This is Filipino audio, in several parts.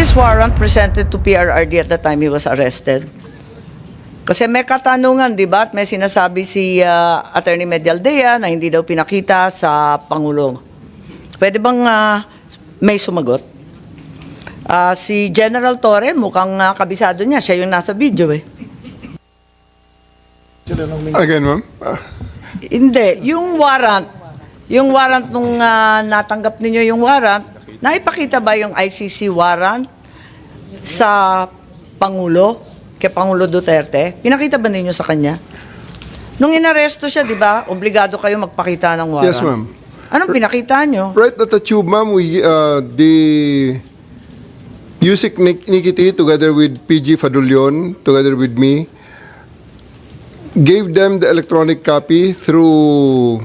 this warrant presented to PRRD at the time he was arrested? Kasi may katanungan, di ba? At may sinasabi si Attorney Medialdea na hindi daw pinakita sa Pangulo. Pwede bang may sumagot? Si General Torre, mukhang kabisado niya. Siya yung nasa video eh. Again, ma'am? Hindi. Yung warrant nung natanggap ninyo yung warrant, naipakita ba yung ICC warrant sa Pangulo, kay Pangulo Duterte? Pinakita ba ninyo sa kanya? Nung inaresto siya, di ba, obligado kayo magpakita ng warrant? Yes, ma'am. Anong pinakita nyo? Right at the tube, ma'am, the Yusik Nikiti, together with PG Fadulyon, together with me, gave them the electronic copy through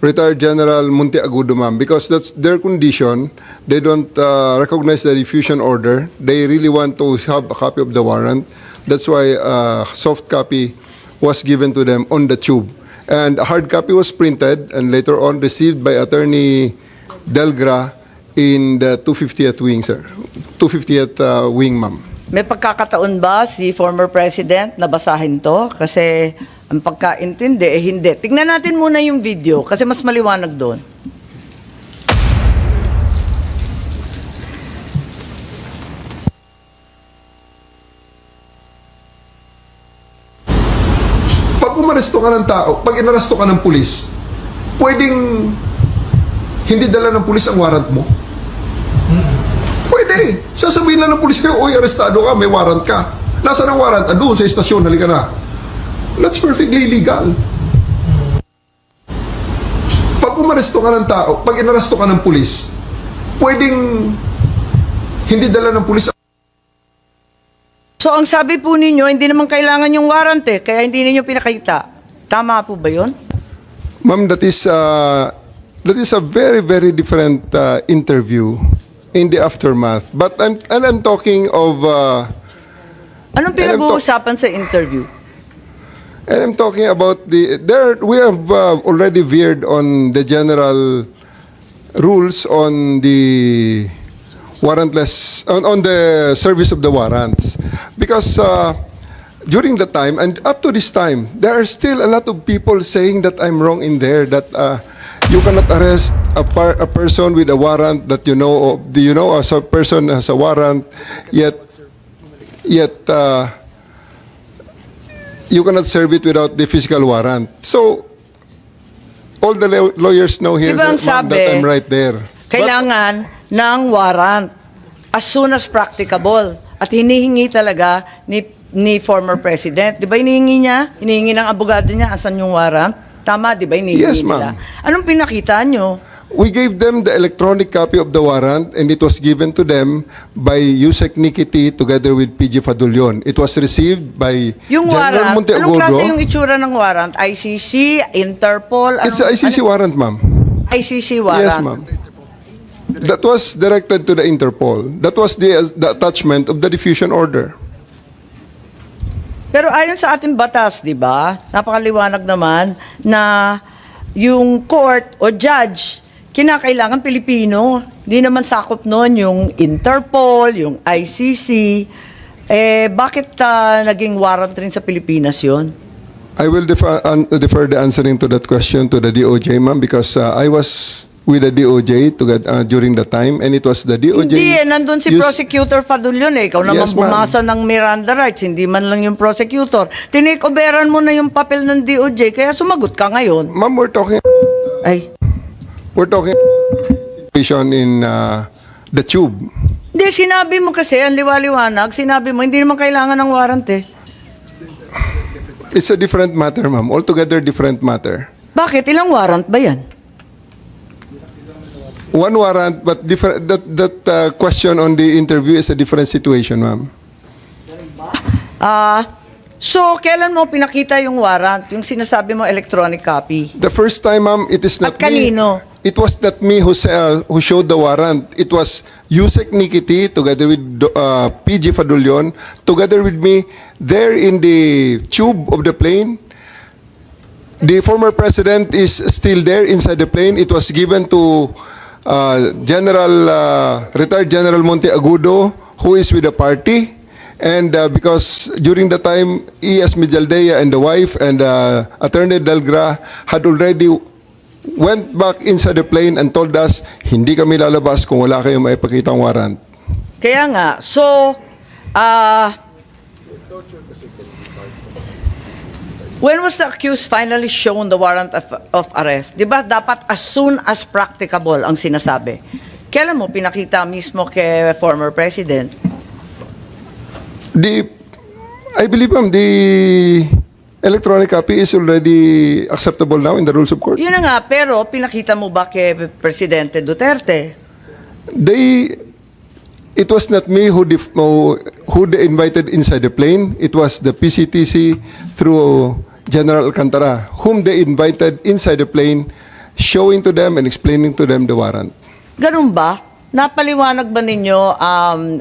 retired General Monteagudo, ma'am, because that's their condition. They don't recognize the refusion order. They really want to have a copy of the warrant. That's why a soft copy was given to them on the tube. And a hard copy was printed and later on received by Attorney Delgra in the 250th wing, sir. 250th wing, ma'am. May pagkakataon ba si former president na basahin to? Kasi ang pagkaintindi, hindi. Tingnan natin muna yung video kasi mas maliwanag doon. Pag umaresto ka ng tao, pag inaresto ka ng pulis, pwedeng hindi dala ng pulis ang warrant mo? Pwede. Sasabihin lang ng pulis kayo, oy, arestado ka, may warrant ka. Nasaan ang warrant? Doon sa istasyon, halika na. That's perfectly legal. Pag umaresto ka ng tao, pag inaresto ka ng pulis, pwedeng hindi dala ng pulis. So ang sabi po ninyo, hindi naman kailangan yung warrant eh, kaya hindi ninyo pinakita. Tama po ba yun? Ma'am, that is a very, very different interview in the aftermath. But I'm talking of... Anong pinag-uusapan sa interview? And I'm talking about we have already veered on the general rules on the warrantless, on the service of the warrants. Because during the time, and up to this time, there are still a lot of people saying that I'm wrong in there, that you cannot arrest a person with a warrant that you know as a person has a warrant, yet you cannot serve it without the physical warrant. So, all the lawyers know here Diba ang that sabi, I'm right there. Kailangan ng warrant as soon as practicable. At hinihingi talaga ni former president. Di ba hinihingi niya? Hinihingi ng abogado niya, asan yung warrant? Tama, di ba hinihingi Yes, nila? ma'am. Anong pinakita nyo? We gave them the electronic copy of the warrant and it was given to them by Yusek Nikiti together with PG Fadulyon. It was received by Yung General warrant, anong klase yung Monteagudo. itsura ng warrant? ICC, Interpol? It's a ICC warrant, ma'am. ICC warrant. Yes, ma'am. That was directed to the Interpol. That was the attachment of the diffusion order. Pero ayon sa ating batas, di ba, napakaliwanag naman na yung court o judge, kinakailangan Pilipino. Hindi naman sakop noon yung Interpol, yung ICC. Bakit naging warrant rin sa Pilipinas yun? I will defer the answering to that question to the DOJ, ma'am, because I was with the DOJ during the time, and it was the DOJ... Hindi, nandun si Prosecutor Fadulyon eh. Ikaw naman Yes, ma'am. bumasa ng Miranda rights, hindi man lang yung prosecutor. Tinikoberan mo na yung papel ng DOJ, kaya sumagot ka ngayon. Ma'am, we're talking situation in the tube. Hindi, sinabi mo kasi, ang liwaliwanag, sinabi mo, hindi naman kailangan ng warrant eh. It's a different matter, ma'am. Altogether different matter. Bakit? Ilang warrant ba yan? One warrant, but different. That question on the interview is a different situation, ma'am. So, kailan mo pinakita yung warrant? Yung sinasabi mo electronic copy? The first time, ma'am, it is not At kanino? me. It was not me who showed the warrant. It was Yusek Nikiti together with PG Fadulyon, together with me there in the tube of the plane. The former president is still there inside the plane. It was given to retired General Monteagudo, who is with the party. And because during the time, E.S. Mijaldea and the wife and Attorney Delgra had already went back inside the plane and told us, hindi kami lalabas kung wala kayong maipakitang warrant. Kaya nga, so, when was the accused finally shown the warrant of arrest? Di ba dapat as soon as practicable ang sinasabi? Kailan mo pinakita mismo kay former president? I believe, ma'am, the electronic copy is already acceptable now in the rules of court. Yun na nga, pero pinakita mo ba kay Presidente Duterte? It was not me who they invited inside the plane. It was the PCTC through General Alcantara, whom they invited inside the plane, showing to them and explaining to them the warrant. Ganun ba? Napaliwanag ba ninyo,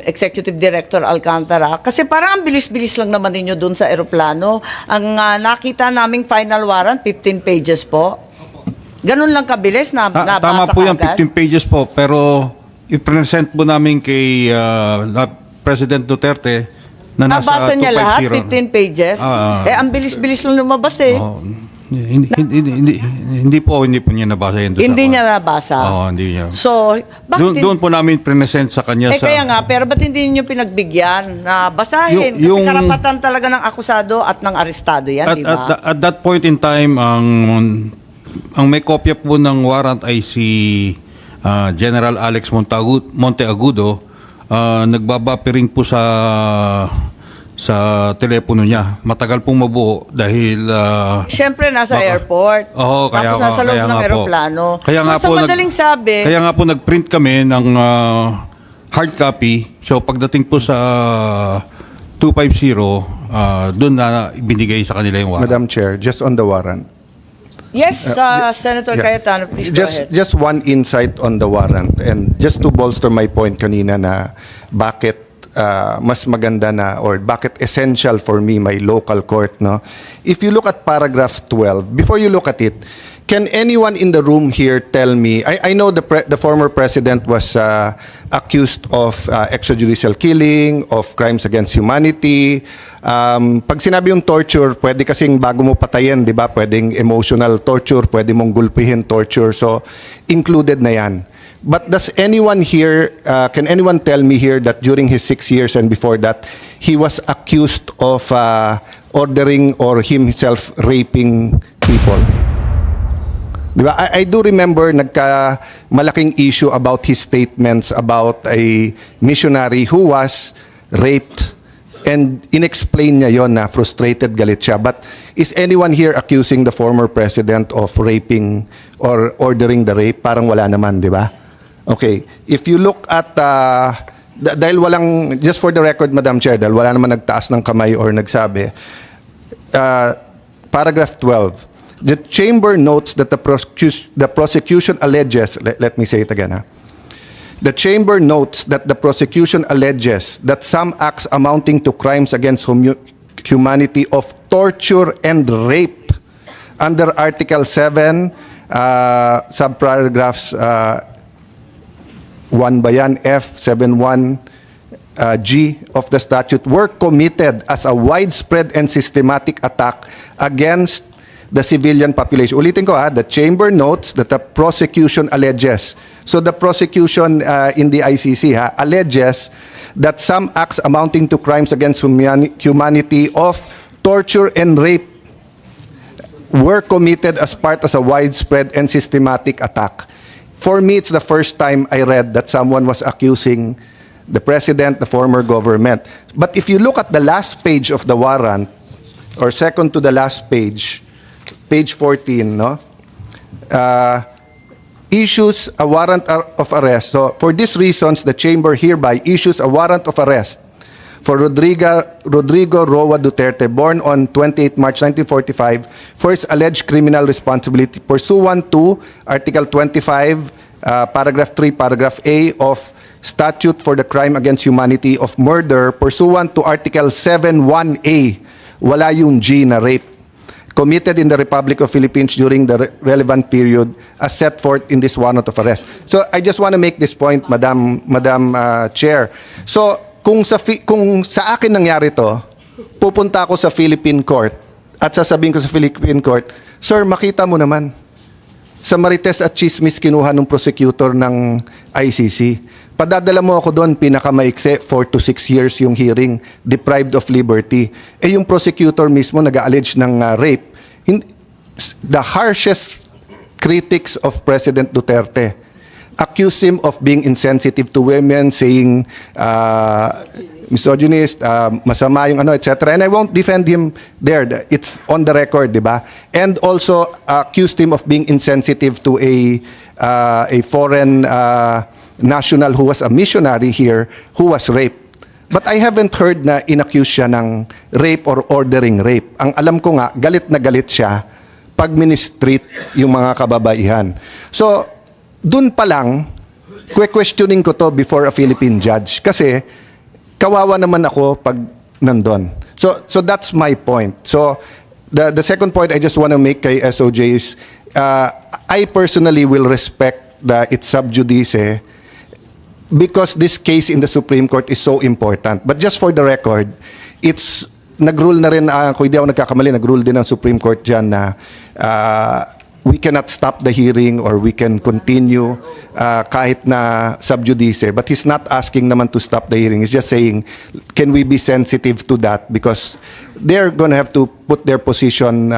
Executive Director Alcantara? Kasi parang ang bilis-bilis lang naman ninyo dun sa aeroplano. Ang nakita naming final warrant, 15 pages po. Ganun lang kabilis na nabasa Tama po yung agad? 15 pages po, pero i-present po namin kay President Duterte na nasa Nabasa niya lahat, 15 250. pages? Ang bilis-bilis lang lumabas eh. Oh, hindi po niya nabasa yun. Hindi niya nabasa. Oo, hindi niya. So, bakit Doon po namin present sa kanya. kaya nga, pero ba't hindi niyo pinagbigyan na basahin? Yung- Kasi karapatan talaga ng akusado at ng arestado yan, di ba? At that point in time, ang may kopya po ng warrant ay si General Alex Monteagudo. Nagbabapiring po sa telepono niya. Matagal pong mabuo dahil Siyempre, nasa airport. Oo, kaya Tapos nasa loob kaya ng nga po. aeroplano. Kaya nga so, po sa madaling sabi, kaya nga po nag-print kami ng hard copy. So pagdating po sa 250, doon na binigay sa kanila yung warrant. Madam Chair, just on the warrant. yes, Senator Yeah. Cayetano, please go ahead. Just one insight on the warrant, and just to bolster my point kanina na bakit mas maganda na, or bakit essential for me my local court, no? If you look at paragraph 12, before you look at it, can anyone in the room here tell me, I know the former president was accused of extrajudicial killing, of crimes against humanity. Pag sinabi yung torture, pwede kasing bago mo patayin, di ba? Pwedeng emotional torture, pwede mong gulpihin torture. So, included na yan. But does anyone here, can anyone tell me here that during his 6 years and before that, he was accused of ordering or himself raping people? Diba? I do remember malaking issue about his statements about a missionary who was raped, and inexplain niya yon na frustrated, galit siya. But is anyone here accusing the former president of raping or ordering the rape? Parang wala naman, di ba? Okay. If you look at, dahil walang, just for the record, Madam Chair, dahil wala naman nagtaas ng kamay or nagsabi, paragraph 12, the chamber notes that the prosecution alleges, let me say it again, ha? The chamber notes that the prosecution alleges that some acts amounting to crimes against humanity of torture and rape under Article 7, subparagraphs 1 ba yan, F, 71, G of the statute were committed as a widespread and systematic attack against the civilian population. Ulitin ko the chamber notes that the prosecution alleges. So the prosecution in the ICC alleges that some acts amounting to crimes against humanity of torture and rape were committed as part of a widespread and systematic attack. For me, it's the first time I read that someone was accusing the president, the former government. But if you look at the last page of the warrant, or second to the last page, page 14, no? Issues a warrant of arrest. So, for these reasons, the chamber hereby issues a warrant of arrest for Rodrigo Roa Duterte, born on 28 March 1945, for his alleged criminal responsibility pursuant to Article 25, Paragraph 3, Paragraph A of Statute for the Crime Against Humanity of Murder, pursuant to Article 7(1)A, wala yung G na rape, committed in the Republic of Philippines during the relevant period as set forth in this warrant of arrest. So I just want to make this point, Madam Chair. So kung sa akin nangyari to, pupunta ako sa Philippine court at sasabihin ko sa Philippine court, sir, makita mo naman, sa Marites at Chismis kinuha ng prosecutor ng ICC. Padadala mo ako doon, pinakamaikse, 4 to 6 years yung hearing, deprived of liberty. Eh yung prosecutor mismo nag-allege ng rape. The harshest critics of President Duterte accuse him of being insensitive to women, saying misogynist, masama yung ano, etc. And I won't defend him there. It's on the record, di ba? And also accused him of being insensitive to a foreign national who was a missionary here who was raped. But I haven't heard na inaccuse siya ng rape or ordering rape. Ang alam ko nga, galit na galit siya pag ministreat yung mga kababaihan. So, dun pa lang, questioning ko to before a Philippine judge. Kasi, kawawa naman ako pag nandun. So that's my point. So, the second point I just want to make kay SOJ is, I personally will respect its sub judice because this case in the Supreme Court is so important. But just for the record, nag-rule na rin, kung hindi ako nagkakamali, nag-rule din ang Supreme Court dyan na we cannot stop the hearing or we can continue kahit na sub judice. But he's not asking naman to stop the hearing. He's just saying, can we be sensitive to that? Because they're going to have to put their position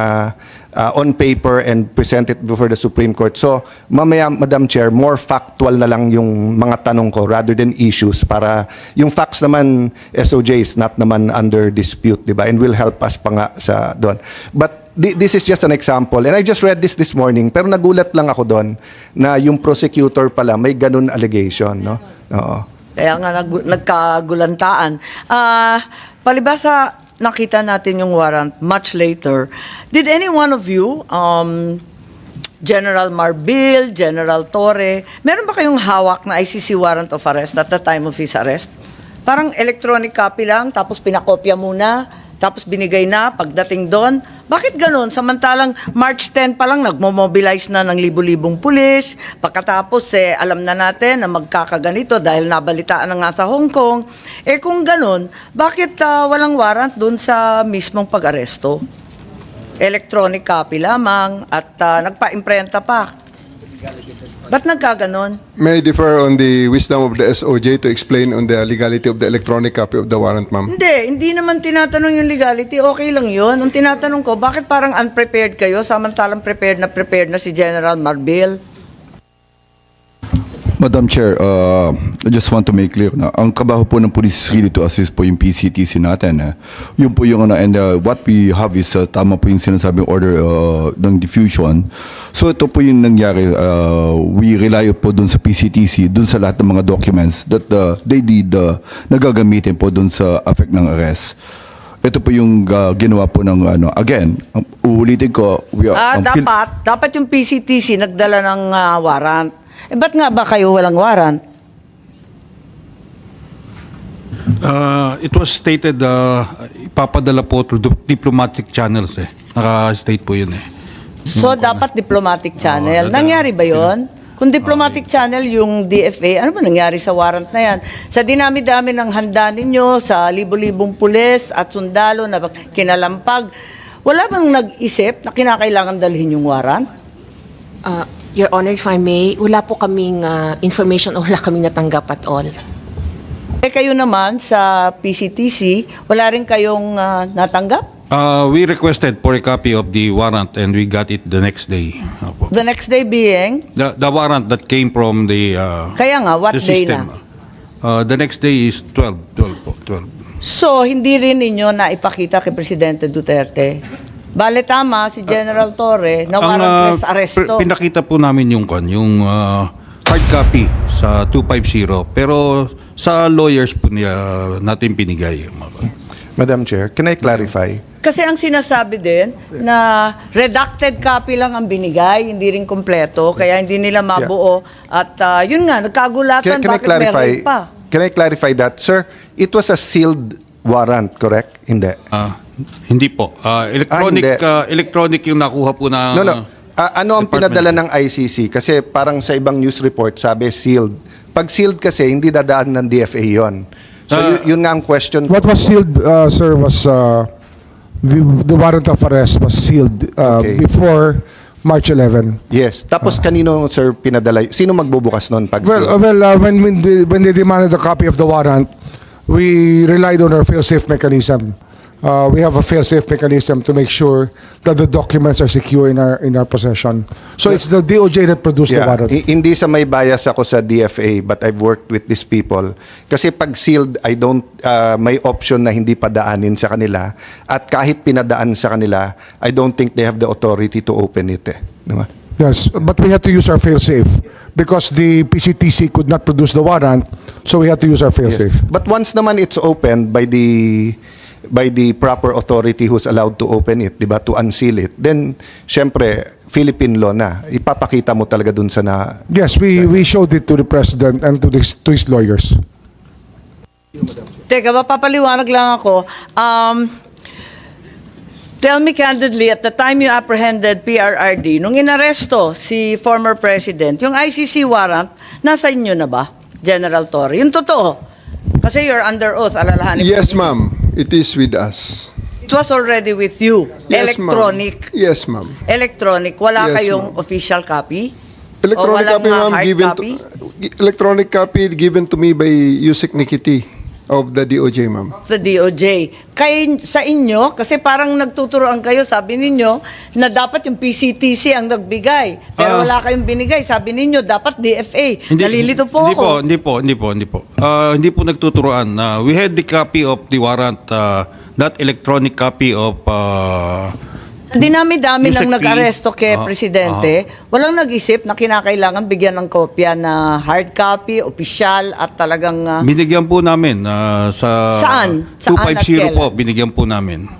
on paper and present it before the Supreme Court. So, mamaya, Madam Chair, more factual na lang yung mga tanong ko rather than issues para yung facts naman, SOJ is not naman under dispute, di ba? And will help us pa nga sa doon. But this is just an example. And I just read this morning, pero nagulat lang ako doon na yung prosecutor pala may ganun allegation, no? Oo. Kaya nga nagkagulantaan. Palibasa, nakita natin yung warrant much later. Did any one of you, General Marbil, General Torre, meron ba kayong hawak na ICC warrant of arrest at the time of his arrest? Parang electronic copy lang, tapos pinakopya muna, tapos binigay na pagdating doon. Bakit ganun? Samantalang March 10 pa lang nagmo-mobilize na ng libu-libong pulis. Pagkatapos alam na natin na magkakaganito dahil nabalitaan na nga sa Hong Kong. Eh kung ganun, bakit walang warrant doon sa mismong pag-aresto? Electronic copy lamang at nagpa-imprenta pa. Ba't nagkaganon? May I differ on the wisdom of the SOJ to explain on the legality of the electronic copy of the warrant, ma'am? Hindi naman tinatanong yung legality. Okay lang yun. Ang tinatanong ko, bakit parang unprepared kayo samantalang prepared na si General Marbil? Madam Chair, I just want to make clear na ang kabaho po ng police is really to assist po yung PCTC natin. Yun po yung and what we have is tama po yung sinasabing order ng diffusion. So ito po yung nangyari. We rely po dun sa PCTC, dun sa lahat ng mga documents that they did nagagamitin po dun sa effect ng arrest. Ito po yung ginawa po ng again, uulitin ko. Dapat yung PCTC nagdala ng warrant. Ba't nga ba kayo walang warrant? It was stated ipapadala po through diplomatic channels Naka-state po yun So, dapat diplomatic channel. Nangyari ba yon? Kung diplomatic channel yung DFA, ano ba nangyari sa warrant na yan? Sa dinami-dami ng handa ninyo, sa libo-libong pulis at sundalo na kinalampag, wala bang nag-isip na kinakailangan dalhin yung warrant? Your Honor, if I may, wala po kaming information o wala kaming natanggap at all. Kayo naman sa PCTC, wala rin kayong natanggap? We requested for a copy of the warrant and we got it the next day. The next day being? The warrant that came from the Kaya nga, what the day system. na? The next day is 12. So, hindi rin ninyo na ipakita kay Presidente Duterte? Bale tama si General Torre na warrantless arresto. Pinakita po namin yung hard copy sa 250 pero sa lawyers po natin pinigay. Madam Chair, can I clarify? Kasi ang sinasabi din na redacted copy lang ang binigay, hindi rin kompleto, kaya hindi nila mabuo. At yun nga, nagkagulatan bakit meron pa. Can I clarify that? Sir, it was a sealed warrant, correct? Hindi. Hindi po. Electronic yung nakuha po na... No. Ano ang pinadala ng ICC? Kasi parang sa ibang news report, sabi sealed. Pag sealed kasi, hindi dadaan ng DFA yon. So yun nga ang question. What was sealed, sir, was the warrant of arrest was sealed Okay. before March 11. Yes. Tapos kanino, sir, pinadala? Sino magbubukas noon pag When they demanded a copy of the warrant, we relied on our fail-safe mechanism. We have a fail-safe mechanism to make sure that the documents are secure in our possession. So it's the DOJ that produced the warrant. Hindi sa may bias ako sa DFA, but I've worked with these people. Kasi pag sealed, I don't, may option na hindi padaanin sa kanila. At kahit pinadaan sa kanila, I don't think they have the authority to open it. Diba? Yes, but we had to use our fail-safe because the PCTC could not produce the warrant, so we had to use our fail-safe. But once naman it's opened by the proper authority who's allowed to open it, 'di ba, to unseal it, then syempre Philippine law na. Ipapakita mo talaga dun sa na. Yes, we showed it to the president and to his lawyers. Teka, mapapaliwanag lang ako. Tell me candidly, at the time you apprehended PRRD, nung inaresto si former president, yung ICC warrant, nasa inyo na ba, General Torre? Yung totoo. Kasi you're under oath, alalahanin Yes, ko. ma'am. It is with us. It was already with you. Yes, ma'am. Electronic. Yes, ma'am. Electronic. Wala Yes, kayong ma'am. official copy? Electronic O walang copy, ma'am, hard given copy? electronic copy given to me by Yusek Nikiti of the DOJ, ma'am. Sa DOJ. Kaya sa inyo, kasi parang nagtuturoan kayo, sabi ninyo, na dapat yung PCTC ang nagbigay. Pero wala kayong binigay. Sabi ninyo, dapat DFA. Nalilito po ako. Hindi po. Hindi po nagtuturoan. We had the copy of the warrant, that electronic copy of Dinami-dami Yusek nang nag-aresto kay P. Presidente. Walang nag-isip na kinakailangan bigyan ng kopya na hard copy, opisyal, at talagang... binigyan po namin sa Saan? Saan at 250 kailan? po, binigyan po namin.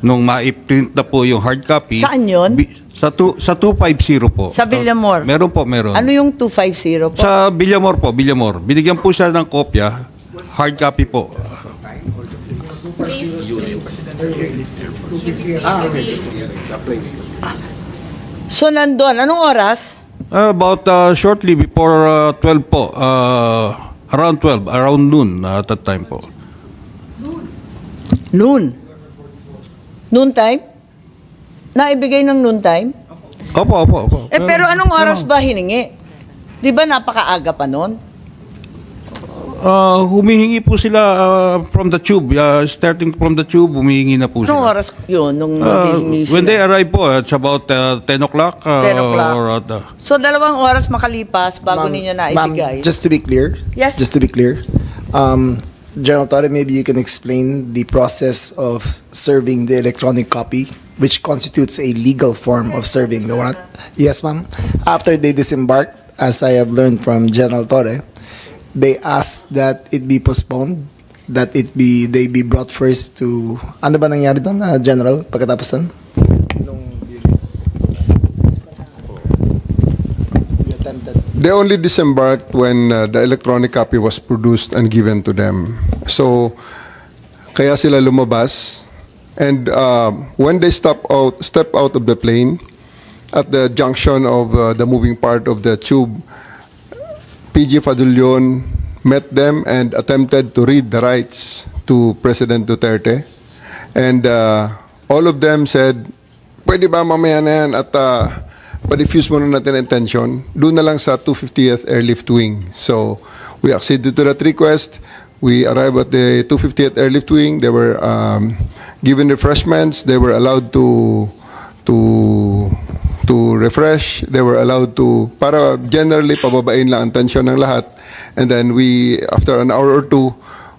Nung ma-print na po yung hard copy. Saan yun? Sa 250 po. Sa Villamor? Meron. Ano yung 250 po? Sa Villamor po, Villamor. Binigyan po siya ng kopya, hard copy po. So, nandun. Anong oras? About shortly before 12 po. Around 12, around noon at that time po. Noon. Noon time? Naibigay ng noon time? Opo. Pero anong oras ba hiningi? Di ba napakaaga pa noon? Humihingi po sila from the tube. Starting from the tube, humihingi na po Anong sila. oras yun nung hihingi sila? When they arrive po, it's about 10 o'clock. 10 o'clock. Or at, So, 2 oras makalipas bago ninyo naibigay? Ma'am, just to be clear. Yes. Just to be clear. General Torre, maybe you can explain the process of serving the electronic copy, which constitutes a legal form of serving the warrant. Yes, ma'am. After they disembarked, as I have learned from General Torre, they asked that it be postponed, that they be brought first to, ano ba nangyari doon, General, pagkatapos doon? They only disembarked when the electronic copy was produced and given to them. So, kaya sila lumabas. And when they step out of the plane, at the junction of the moving part of the tube, PG Fadulyon met them and attempted to read the rights to President Duterte. And all of them said, pwede ba mamaya na yan at pa-diffuse muna natin ang tension. Doon na lang sa 250th Airlift Wing. So we acceded to that request. We arrived at the 250th Airlift Wing. They were given refreshments. They were allowed to refresh. They were allowed to, para generally pababain lang ang tension ng lahat. And then we, after an hour or two,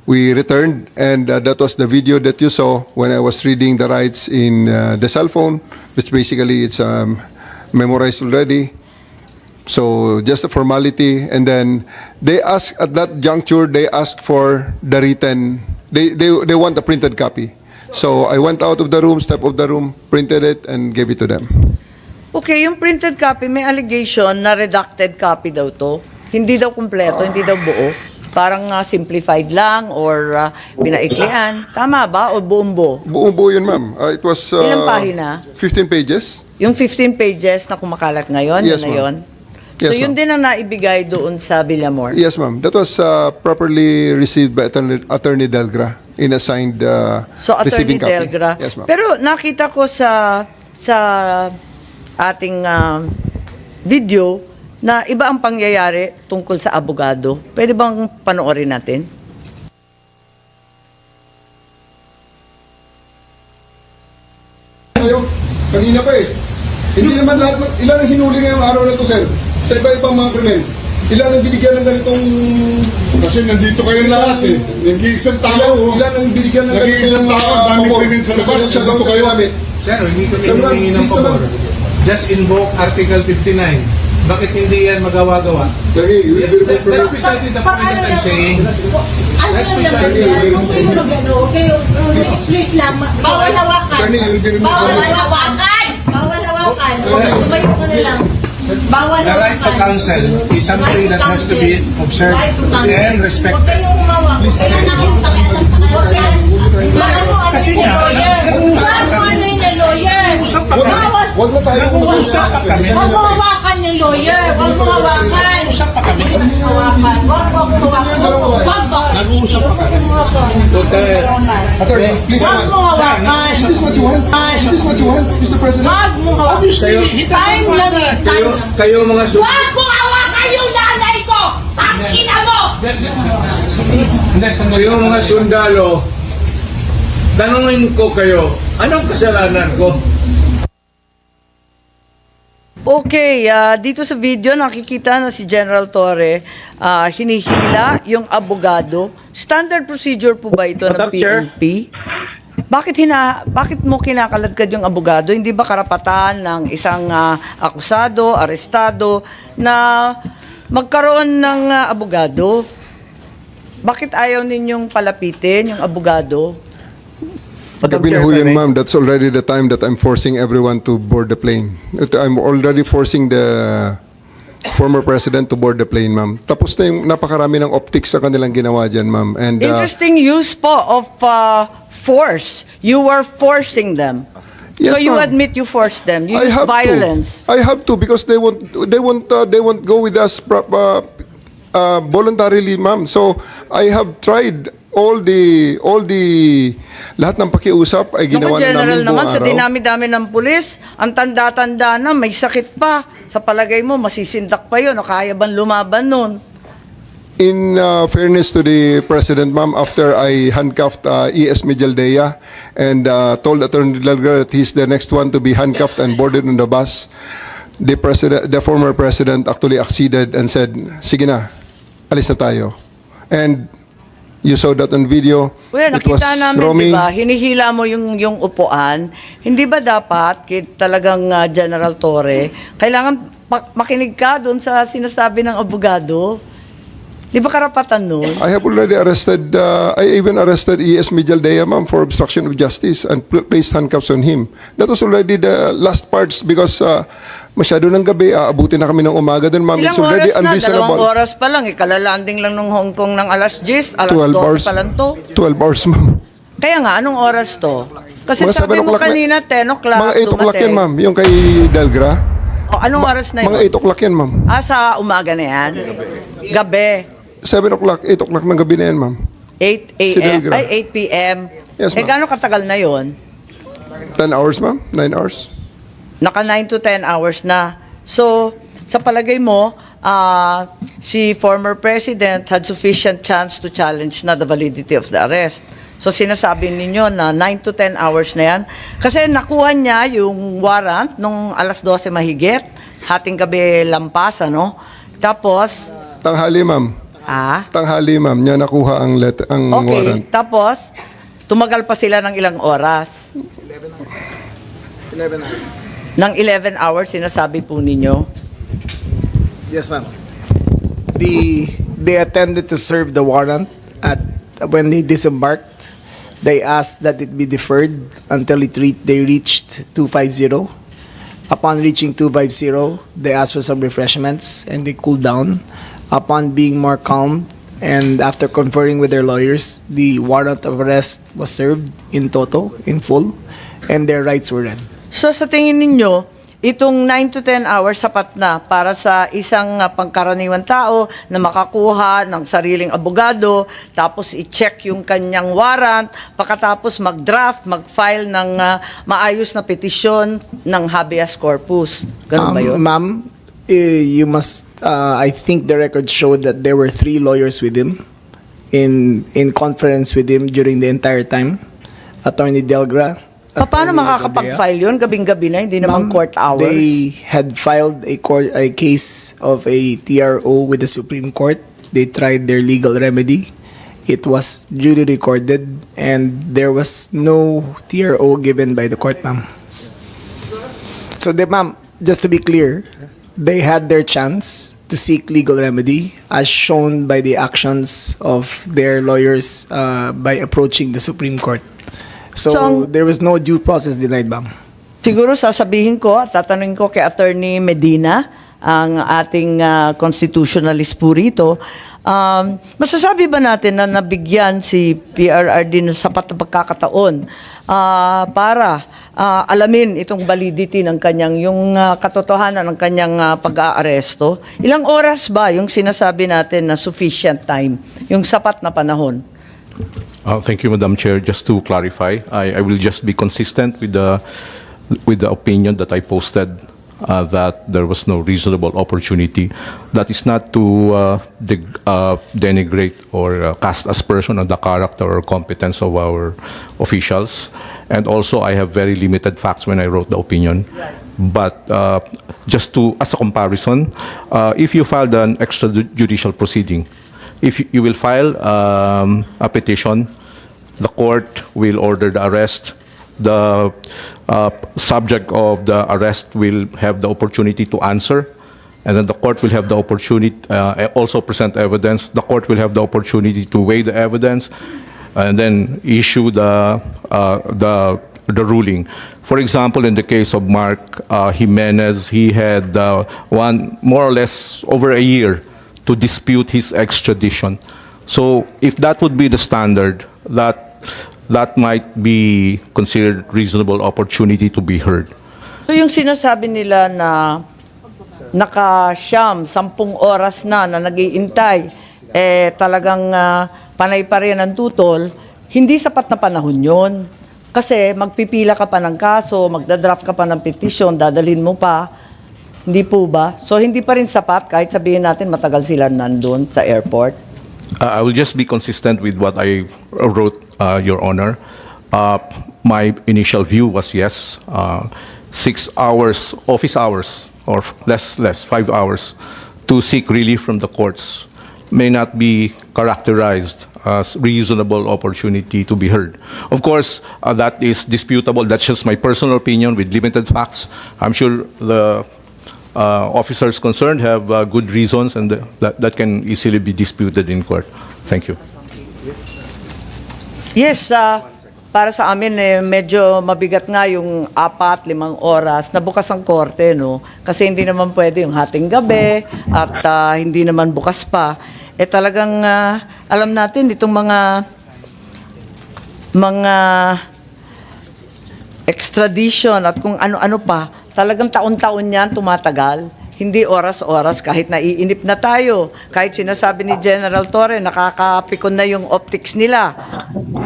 we returned, and that was the video that you saw when I was reading the rights in the cell phone, which basically it's memorized already. So just a formality. And then they asked, at that juncture, they asked for the written, they want a printed copy. So I went out of the room, stepped out of the room, printed it, and gave it to them. Okay, yung printed copy, may allegation na redacted copy daw to. Hindi daw kumpleto, hindi daw buo. Parang simplified lang or pinaiklian. Tama ba? O buong-buo? Buo-buo yun, ma'am. It was Ilang pahina? 15 pages. Yung 15 pages na kumakalat ngayon, Yes, yun na yun. So Yes, yun ma'am. din ang naibigay doon sa Villamor. Yes, ma'am. That was properly received by Attorney Delgra in assigned So Attorney receiving copy. Delgra. Yes, ma'am. Pero nakita ko sa ating video na iba ang pangyayari tungkol sa abogado. Pwede bang panoorin natin? Kayo, kanina pa eh. Hindi naman lahat, ilan ang hinuli ngayong araw na to, sir? Sa iba-ibang mga krimen. Ilan ang binigyan ng ganitong... Kasi nandito kayo lahat eh. Nag-iisang tao. Ilan ang binigyan ng Nag-iisang tao. Dami krimen sa labas. Nandito kayo. Sir, hindi kami Sir, humingi ng please pabor. naman. Just invoke Article 59. Bakit hindi yan magawa-gawa? Attorney, you will be That's referred- precisely the point that I'm saying. Ano yung laman yan? Kung kayo mag-ano, kayo, please lang, bawal hawakan. Attorney, you will be removed. Bawal hawakan! Bawal hawakan. Tumayo ko na lang. Bawal The right to hawakan. counsel is something that has to be observed Right to counsel. and Huwag respected. kayong humawak. Huwag kayong nakipakialam sa kanila. Huwag kayong ano Kasi yung nga, lawyer. nag-uusap Huwag mo kami. ano yung lawyer. Nag-uusap pa kami. Bawal. Huwag na tayo Nag-uusap pa kami. Huwag mo hawakan yung lawyer. Huwag mo hawakan. Nag-uusap pa kami. Hawakan. Huwag mo hawakan. Huwag mo. Nag-uusap pa kami. Attorney, please Huwag mo naman. hawakan. Is this what you want? Is this what you want, Mr. President? Huwag mo hawakan. Time lang eh. Time. Kayo mga Huwag mo hawakan yung nanay ko! Tangina mo! Hindi, sandali. Kayo mga sundalo, tanungin ko kayo, anong kasalanan ko? Okay, dito sa video nakikita na si General Torre hinihila yung abogado. Standard procedure po ba ito ng Madam Chair? PNP? Bakit mo kinakaladkad yung abogado? Hindi ba karapatan ng isang akusado, arestado na magkaroon ng abogado? Bakit ayaw ninyong palapitin yung abogado? Gabi na ho yan, ma'am. That's already the time that I'm forcing everyone to board the plane. I'm already forcing the former president to board the plane, ma'am. Tapos na yung napakarami ng optics sa kanilang ginawa dyan, ma'am. And Interesting use po of force. You were forcing them. So Yes, you ma'am. admit you forced them. You I use have violence. to. I have to because they won't go with us voluntarily, ma'am. So I have tried all the lahat ng pakiusap ay Naku, ginawa na General namin naman, buong sa araw. dinami-dami ng pulis, ang tanda-tanda na, may sakit pa. Sa palagay mo, masisindak pa yun, o kaya bang lumaban nun? In fairness to the president, ma'am, after I handcuffed E.S. Mijaldea and told Attorney Delgado that he's the next one to be handcuffed and boarded on the bus, the former president actually acceded and said, sige na, alis na tayo. And you saw that on video. Well, It was nakita namin, Romy. di ba, hinihila mo yung upuan. Hindi ba dapat, talagang General Torre, kailangan makinig ka doon sa sinasabi ng abogado? Di ba karapatan nun? I have already arrested, I even arrested E.S. Mijaldea, ma'am, for obstruction of justice and placed handcuffs on him. That was already the last parts because masyado ng gabi, aabutin na kami ng umaga doon, ma'am. Ilang It's already oras na? unreasonable. 2 oras pa lang. Ikalalanding lang ng Hong Kong ng alas 10, alas 12 hours. 12 pa lang to. 12 hours, ma'am. Kaya nga, anong oras to? Kasi Mga sabi 7 mo o'clock na- kanina, 10 o'clock. Mga 8 o'clock yan, dumating. ma'am. Yung kay Delgra. O, anong oras na yun? Mga 8 o'clock yan, ma'am. Sa umaga na yan? Gabi. 7 o'clock, 8 o'clock ng gabi na yan, ma'am. 8 Si a.m. Delgra. Ay, 8 p.m. Yes, ma'am. Gano'ng katagal na yon? 10 hours, ma'am. 9 hours. Naka 9 to 10 hours na. So, sa palagay mo, si former president had sufficient chance to challenge na the validity of the arrest. So, sinasabi ninyo na 9 to 10 hours na yan. Kasi nakuha niya yung warrant nung alas 12 mahigit, hating gabi lampas, ano? Tapos, Tanghali, ma'am. Tanghali, ma'am. Niya nakuha ang okay. warrant. Tapos, tumagal pa sila ng ilang oras? 11 hours. Ng 11 hours, sinasabi po ninyo? Yes, ma'am. They attended to serve the warrant when they disembarked. They asked that it be deferred until they reached 250. Upon reaching 250, they asked for some refreshments and they cooled down. Upon being more calm and after conferring with their lawyers, the warrant of arrest was served in toto, in full, and their rights were read. So sa tingin ninyo, itong 9 to 10 hours sapat na para sa isang pangkaraniwan tao na makakuha ng sariling abogado, tapos i-check yung kanyang warrant, pagkatapos mag-draft, mag-file ng maayos na petisyon ng habeas corpus. Ganun ba yun? Ma'am, you must, I think the record showed that there were 3 lawyers with him in conference with him during the entire time. Attorney Delgra. Paano Attorney makakapag-file yun? Gabing-gabi na, hindi naman Ma'am, court hours. They had filed a case of a TRO with the Supreme Court. They tried their legal remedy. It was duly recorded and there was no TRO given by the court, ma'am. So, ma'am, just to be clear, they had their chance to seek legal remedy as shown by the actions of their lawyers by approaching the Supreme Court. So there was no due process denied, ma'am. Siguro sasabihin ko at tatanungin ko kay Attorney Medina, ang ating constitutionalist po rito. Masasabi ba natin na nabigyan si PRRD ng sapat na pagkakataon para alamin itong validity ng kanyang, yung katotohanan ng kanyang pag-aaresto? Ilang oras ba yung sinasabi natin na sufficient time, yung sapat na panahon? Thank you, Madam Chair. Just to clarify, I will just be consistent with the opinion that I posted, that there was no reasonable opportunity. That is not to denigrate or cast aspersion on the character or competence of our officials. And also, I have very limited facts when I wrote the opinion. But just to, as a comparison, if you filed an extrajudicial proceeding, if you will file a petition, the court will order the arrest. The subject of the arrest will have the opportunity to answer, and then the court will have the opportunity also present evidence. The court will have the opportunity to weigh the evidence, and then issue the ruling. For example, in the case of Mark Jimenez, he had more or less over a year to dispute his extradition. So if that would be the standard, that might be considered reasonable opportunity to be heard. So yung sinasabi nila na naka-10 oras na nag-iintay, talagang panay pa rin ang tutol, hindi sapat na panahon yun. Kasi magpipila ka pa ng kaso, magdadraft ka pa ng petition, dadalhin mo pa. Hindi po ba? So hindi pa rin sapat kahit sabihin natin matagal sila nandun sa airport? I will just be consistent with what I wrote, Your Honor. My initial view was yes, 6 hours, office hours, or less, 5 hours, to seek relief from the courts may not be characterized as reasonable opportunity to be heard. Of course, that is disputable. That's just my personal opinion with limited facts. I'm sure the officers concerned have good reasons, and that can easily be disputed in court. Thank you. Yes, para sa amin medyo mabigat nga yung 4-5 oras na bukas ang korte, no? Kasi hindi naman pwede yung hating gabi at hindi naman bukas pa. Talagang alam natin itong mga extradition at kung ano-ano pa, talagang taon-taon yan tumatagal. Hindi oras-oras, kahit naiinip na tayo. Kahit sinasabi ni General Torre, nakakapikon na yung optics nila.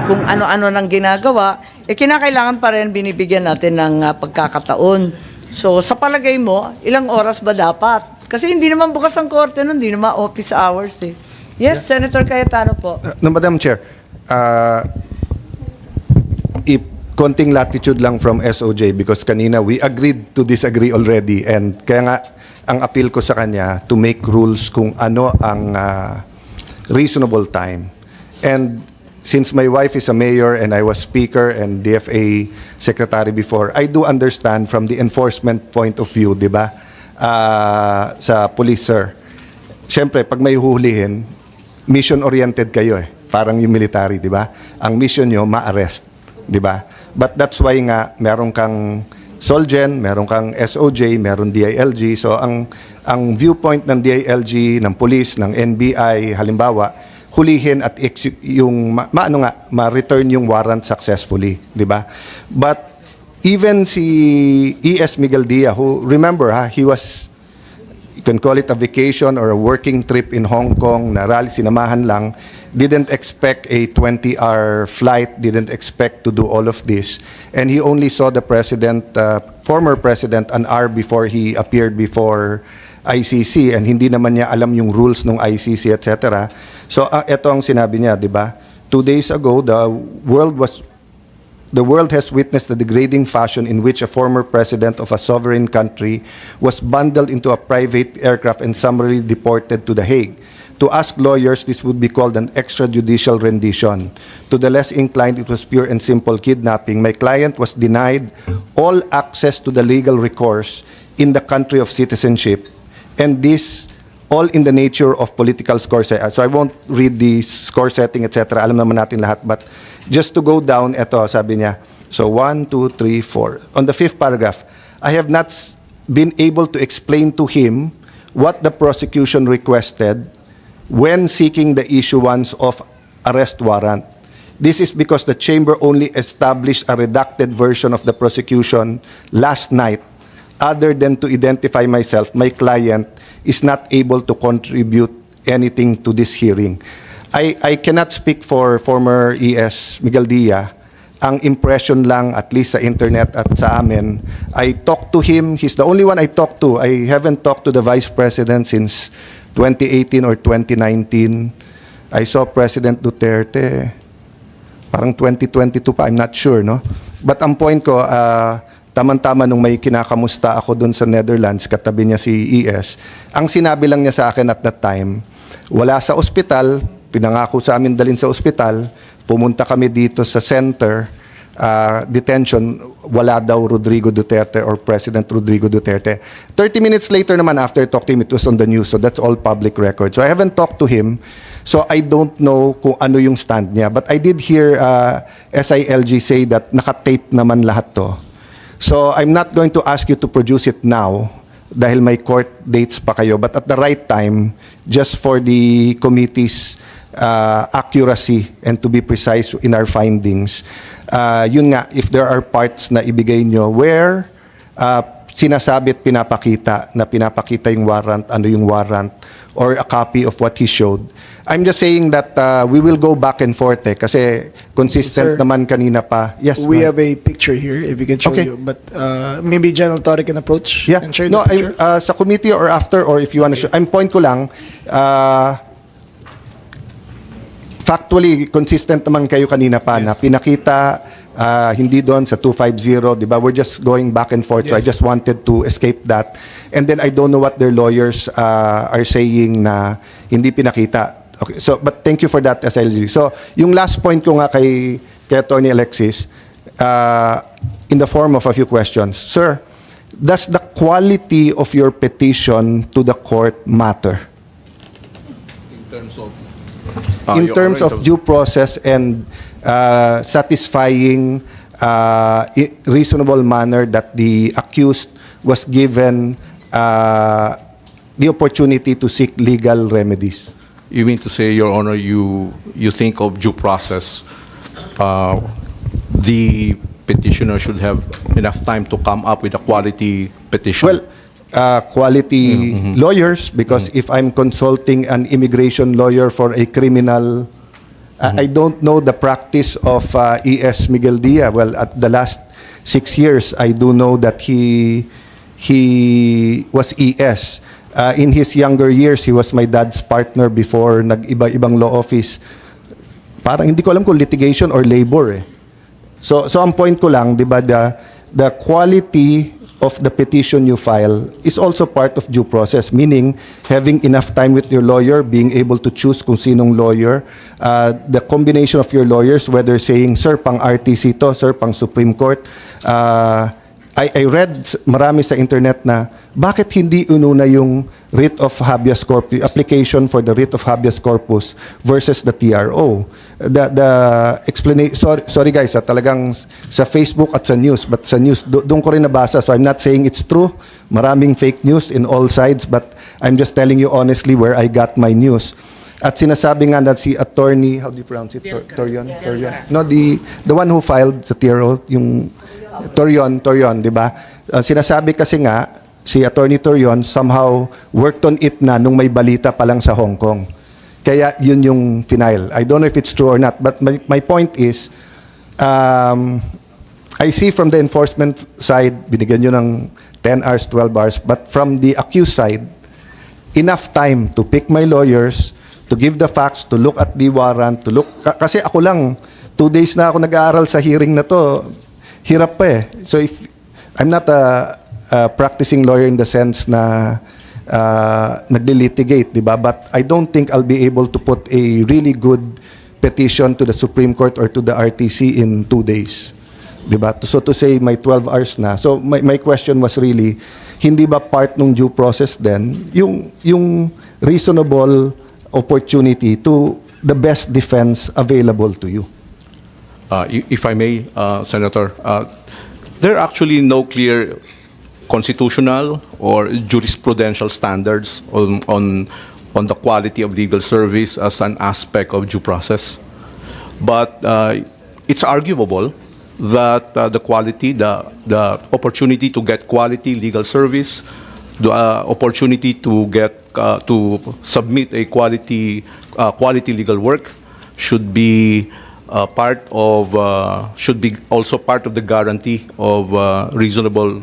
Kung ano-ano nang ginagawa, kinakailangan pa rin binibigyan natin ng pagkakataon. So, sa palagay mo, ilang oras ba dapat? Kasi hindi naman bukas ang korte nun, hindi naman office hours eh. Yes, Senator Cayetano po. No, Madam Chair, konting latitude lang from SOJ because kanina we agreed to disagree already, and kaya nga ang appeal ko sa kanya to make rules kung ano ang reasonable time. And since my wife is a mayor and I was speaker and DFA secretary before, I do understand from the enforcement point of view, di ba? Sa police, sir. Siyempre, pag may huhulihin, mission-oriented kayo eh. Parang yung military, di ba? Ang mission nyo, ma-arrest, di ba? But that's why nga, meron kang Solgen, meron kang SOJ, meron DILG. So, ang viewpoint ng DILG, ng police, ng NBI, halimbawa, hulihin at ma-return yung warrant successfully, di ba? But even si E.S. Miguel Dia, who, remember, he was, you can call it a vacation or a working trip in Hong Kong, na rally, sinamahan lang, didn't expect a 20-hour flight, didn't expect to do all of this. And he only saw the president, former president, an hour before he appeared before ICC, and hindi naman niya alam yung rules ng ICC, etc. So, ito ang sinabi niya, di ba? 2 days ago, the world has witnessed the degrading fashion in which a former president of a sovereign country was bundled into a private aircraft and summarily deported to The Hague. To us lawyers, this would be called an extrajudicial rendition. To the less inclined, it was pure and simple kidnapping. My client was denied all access to the legal recourse in the country of citizenship, and this all in the nature of political score setting. So I won't read the score setting, etc. Alam naman natin lahat. But just to go down, ito, sabi niya. So 1, 2, 3, 4. On the 5th paragraph, I have not been able to explain to him what the prosecution requested when seeking the issuance of arrest warrant. This is because the chamber only established a redacted version of the prosecution last night. Other than to identify myself, my client is not able to contribute anything to this hearing. I cannot speak for former E.S. Miguel Dia. Ang impression lang, at least sa internet at sa amin, I talked to him. He's the only one I talked to. I haven't talked to the Vice President since 2018 or 2019. I saw President Duterte, parang 2022 pa, I'm not sure, no? But ang point ko, tama-tama nung may kinakamusta ako dun sa Netherlands, katabi niya si ES, ang sinabi lang niya sa akin at that time, wala sa ospital, pinangako sa amin dalhin sa ospital, pumunta kami dito sa center, detention, wala daw Rodrigo Duterte or President Rodrigo Duterte. 30 minutes later naman, after talking to him, it was on the news, so that's all public record. So I haven't talked to him, so I don't know kung ano yung stand niya. But I did hear SILG say that nakatape naman lahat to. So I'm not going to ask you to produce it now dahil may court dates pa kayo, but at the right time, just for the committee's accuracy and to be precise in our findings, yun nga, if there are parts na ibigay nyo where sinasabi at pinapakita yung warrant, ano yung warrant, or a copy of what he showed. I'm just saying that we will go back and forth kasi consistent Sir, naman kanina pa. Yes, We have a picture here, if we can show Okay. you. But maybe General Torre can approach Yeah. and show you No, the picture. sa committee or after, or if you want to show. I'm point ko lang, factually, consistent naman kayo kanina pa na Yes. pinakita, hindi doon sa 250, di ba? We're just going back and forth, so I Yes. just wanted to escape that. And then I don't know what their lawyers are saying na hindi pinakita. Okay, so, but thank you for that, SLG. So, yung last point ko nga kay Attorney Alexis, in the form of a few questions. Sir, does the quality of your petition to the court matter? In terms of due process and satisfying reasonable manner that the accused was given the opportunity to seek legal remedies. You mean to say, Your Honor, you think of due process, the petitioner should have enough time to come up with a quality petition? Well, quality lawyers, because if I'm consulting an immigration lawyer for a criminal, I don't know the practice of E.S. Miguel Dia. Well, at the last 6 years, I do know that he was E.S. In his younger years, he was my dad's partner before nag-iba-ibang law office. Parang hindi ko alam kung litigation or labor eh. So ang point ko lang, di ba, the quality of the petition you file is also part of due process, meaning having enough time with your lawyer, being able to choose kung sinong lawyer, the combination of your lawyers, whether saying, sir, pang RTC to, sir, pang Supreme Court. I read marami sa internet na bakit hindi ununa yung writ of habeas corpus, application for the writ of habeas corpus versus the TRO. The explanation, sorry guys, talagang sa Facebook at sa news, but sa news, doon ko rin nabasa, so I'm not saying it's true. Maraming fake news in all sides, but I'm just telling you honestly where I got my news. At sinasabi nga na si attorney, how do you pronounce it? Torion? No, the one who filed sa TRO, yung Torion, di ba? Sinasabi kasi nga, si Attorney Torion somehow worked on it na nung may balita pa lang sa Hong Kong. Kaya yun yung final. I don't know if it's true or not, but my point is, I see from the enforcement side, binigyan nyo ng 10 hours, 12 hours, but from the accused side, enough time to pick my lawyers, to give the facts, to look at the warrant, to look, kasi ako lang, 2 days na ako nag-aaral sa hearing na to, hirap pa eh. So if, I'm not a practicing lawyer in the sense na nagli-litigate, di ba? But I don't think I'll be able to put a really good petition to the Supreme Court or to the RTC in 2 days. Di ba? So to say may 12 hours na. So my question was really, hindi ba part ng due process then yung reasonable opportunity to the best defense available to you? If I may, Senator, there are actually no clear constitutional or jurisprudential standards on the quality of legal service as an aspect of due process. But it's arguable that the quality, the opportunity to get quality legal service, the opportunity to get to submit a quality legal work should be should be also part of the guarantee of reasonable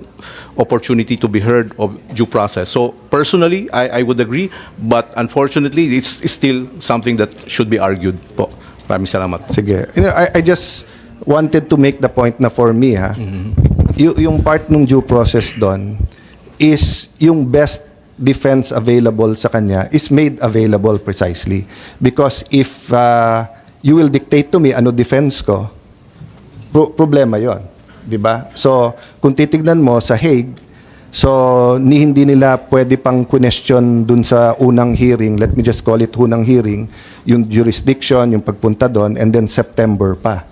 opportunity to be heard of due process. So personally, I would agree, but unfortunately, it's still something that should be argued po. Maraming salamat. Sige. I just wanted to make the point na for me, yung part ng due process doon is yung best defense available sa kanya is made available precisely. Because if you will dictate to me ano defense ko, problema yon, di ba? So, kung titignan mo sa Hague, so hindi nila pwede pang question dun sa unang hearing, let me just call it unang hearing, yung jurisdiction, yung pagpunta doon, and then September pa.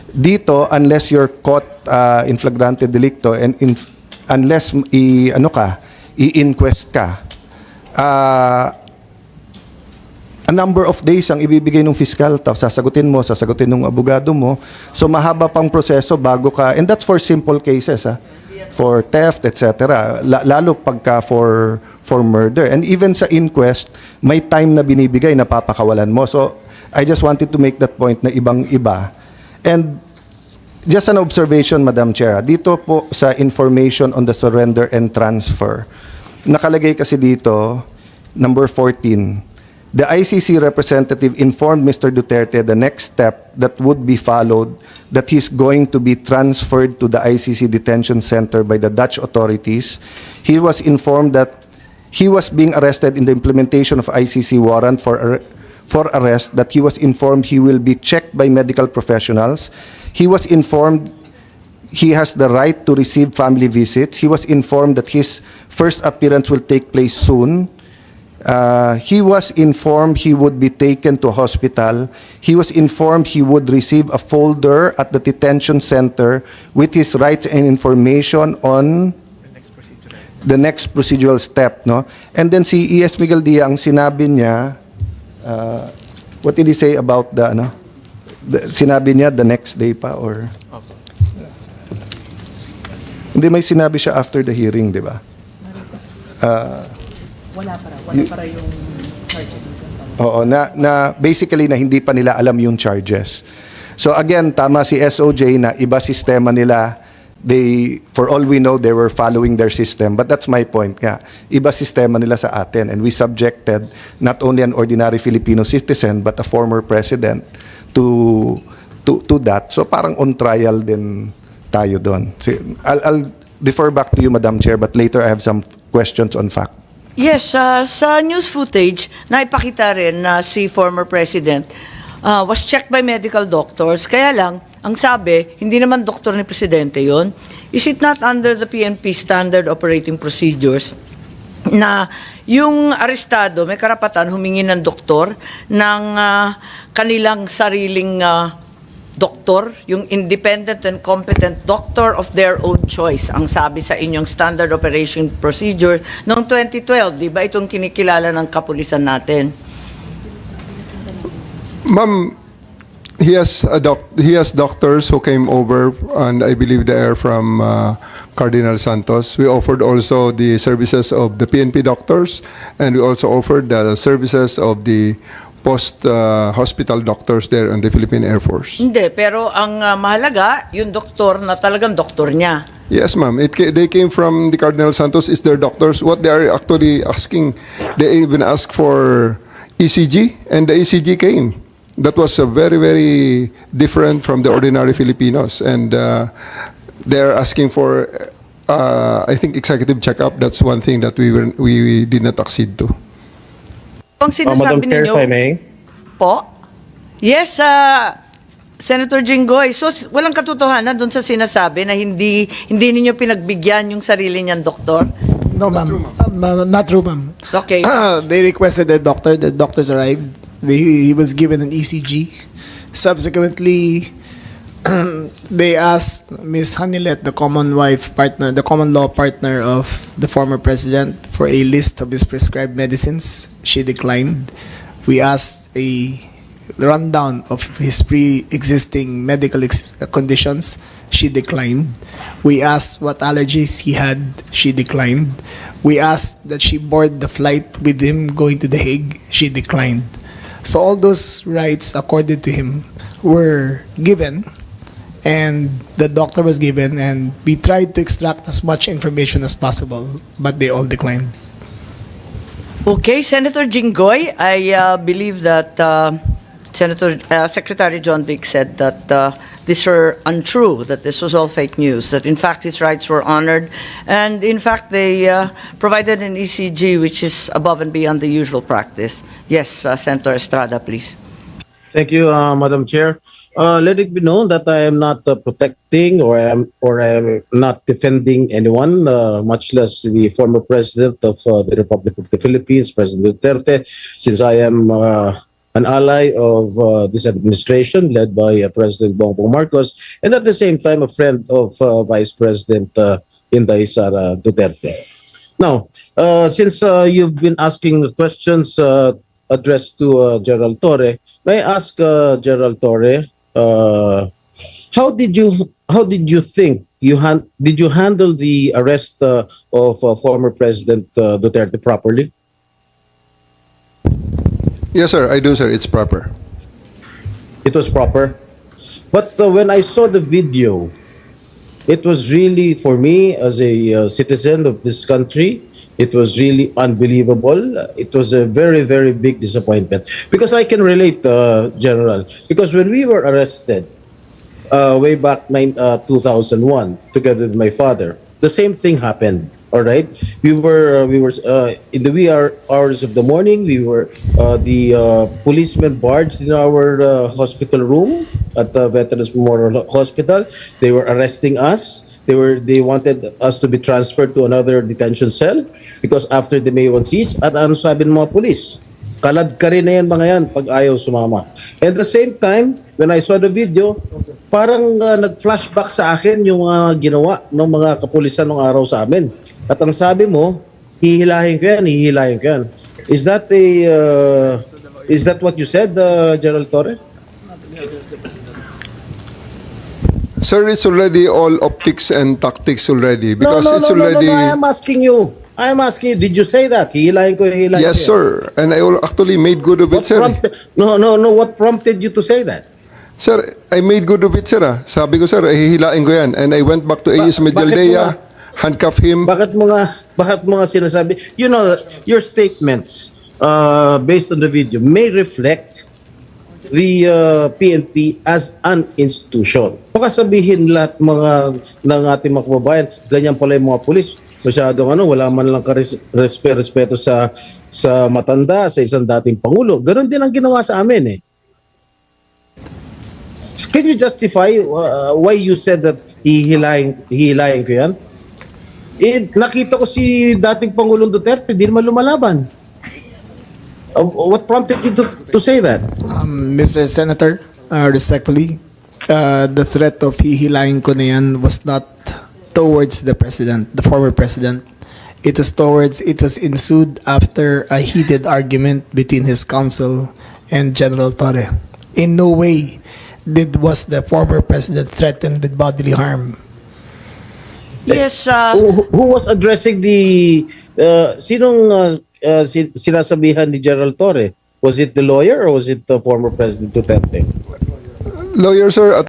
Dito, unless you're caught in flagrante delicto and unless i-inquest ka, a number of days ang ibibigay ng fiscal, tapos sasagutin ng abogado mo. So mahaba pang proseso bago ka, and that's for simple cases, for theft, etc. Lalo pagka for murder. And even sa inquest, may time na binibigay na papakawalan mo. So I just wanted to make that point na ibang-iba. And just an observation, Madam Chair, dito po sa information on the surrender and transfer, nakalagay kasi dito, number 14, the ICC representative informed Mr. Duterte the next step that would be followed, that he's going to be transferred to the ICC detention center by the Dutch authorities. He was informed that he was being arrested in the implementation of ICC warrant for arrest, that he was informed he will be checked by medical professionals. He was informed he has the right to receive family visits. He was informed that his first appearance will take place soon. He was informed he would be taken to hospital. He was informed he would receive a folder at the detention center with his rights and information on the next procedural step, no? And then si E.S. Miguel Dia, ang sinabi niya, what did he say about sinabi niya the next day pa or? Hindi, may sinabi siya after the hearing, di ba? Wala para yung charges. Oo, na basically na hindi pa nila alam yung charges. So again, tama si SOJ na iba sistema nila. For all we know, they were following their system. But that's my point nga. Iba sistema nila sa atin. And we subjected not only an ordinary Filipino citizen, but a former president to that. So parang on trial din tayo doon. So, I'll defer back to you, Madam Chair, but later I have some questions on fact. Yes, sa news footage, naipakita rin na si former president was checked by medical doctors. Kaya lang, ang sabi, hindi naman doktor ni presidente yon. Is it not under the PNP standard operating procedures na yung arestado may karapatan humingi ng doktor ng kanilang sariling doktor, yung independent and competent doctor of their own choice, ang sabi sa inyong standard operation procedure noong 2012, di ba itong kinikilala ng kapulisan natin? Ma'am, He has doctors who came over, and I believe they are from Cardinal Santos. We offered also the services of the PNP doctors, and we also offered the services of the post-hospital doctors there on the Philippine Air Force. Hindi, pero ang mahalaga, yung doktor na talagang doktor niya. Yes, ma'am. They came from the Cardinal Santos. Is their doctors. What they are actually asking, they even asked for ECG, and the ECG came. That was very, very different from the ordinary Filipinos. And they're asking for, I think, executive checkup. That's one thing that we did not accede to. Ang sinasabi Madam Chair, ninyo, if I may. po? Yes, Senator Jinggoy. So, walang katotohanan doon sa sinasabi na hindi ninyo pinagbigyan yung sarili niyang doktor? No, ma'am. Not true, ma'am. Okay. They requested the doctor. The doctors arrived. He was given an ECG. Subsequently, they asked Ms. Hanilet, the common law partner of the former president, for a list of his prescribed medicines. She declined. We asked a rundown of his pre-existing medical conditions. She declined. We asked what allergies he had. She declined. We asked that she board the flight with him going to The Hague. She declined. So all those rights accorded to him were given, and the doctor was given, and we tried to extract as much information as possible, but they all declined. Okay, Senator Jinggoy, I believe that Secretary John Vic said that these were untrue, that this was all fake news, that in fact his rights were honored, and in fact they provided an ECG which is above and beyond the usual practice. Yes, Senator Estrada, please. Thank you, Madam Chair. Let it be known that I am not protecting or I am not defending anyone, much less the former president of the Republic of the Philippines, President Duterte, since I am an ally of this administration led by President Bongbong Marcos, and at the same time a friend of Vice President Inday Sara Duterte. Now, since you've been asking questions addressed to Gerald Torre, may I ask Gerald Torre, how did you think did you handle the arrest of former President Duterte properly? Yes, sir. I do, sir. It's proper. It was proper. But when I saw the video, it was really, for me as a citizen of this country, it was really unbelievable. It was a very, very big disappointment. Because I can relate, General. Because when we were arrested way back 2001, together with my father, the same thing happened. All right, we were in the wee hours of the morning. We were the policemen barged in our hospital room at the Veterans Memorial Hospital. They were arresting us. They wanted us to be transferred to another detention cell because after the May 1 siege, at ano sabi ng mga police? Kalad ka rin na yan mga yan pag ayaw sumama. At the same time, when I saw the video, parang nag-flashback sa akin yung ginawa ng mga kapulisan ng araw sa amin. At ang sabi mo, hihilahin ko yan. Is that what you said, Gerald Torre? Sir, it's already all optics and tactics already because it's already. No, I am asking you, did you say that? Hihilahin ko. Yes, sir. And I actually made good of it, sir. No. What prompted you to say that? Sir, I made good of it, sir. Sabi ko, sir, hihilain ko yan. And I went back to AS Medialdea, handcuff him. Bakit mga sinasabi? You know, your statements based on the video may reflect the PNP as an institution. Baka sabihin lahat ng ating mga kababayan, ganyan pala yung mga pulis. Masyadong wala man lang respeto sa matanda, sa isang dating pangulo. Ganon din ang ginawa sa amin eh. Can you justify why you said that hihilahin ko yan? Nakita ko si dating Pangulong Duterte, di naman lumalaban. What prompted you to say that? Mr. Senator, respectfully, the threat of hihilahin ko na yan was not towards the president, the former president. It was ensued after a heated argument between his counsel and General Torre. In no way was the former president threatened with bodily harm? Yes, Who was addressing the sinasabihan ni General Torre? Was it the lawyer or was it the former President Duterte? Lawyer, sir,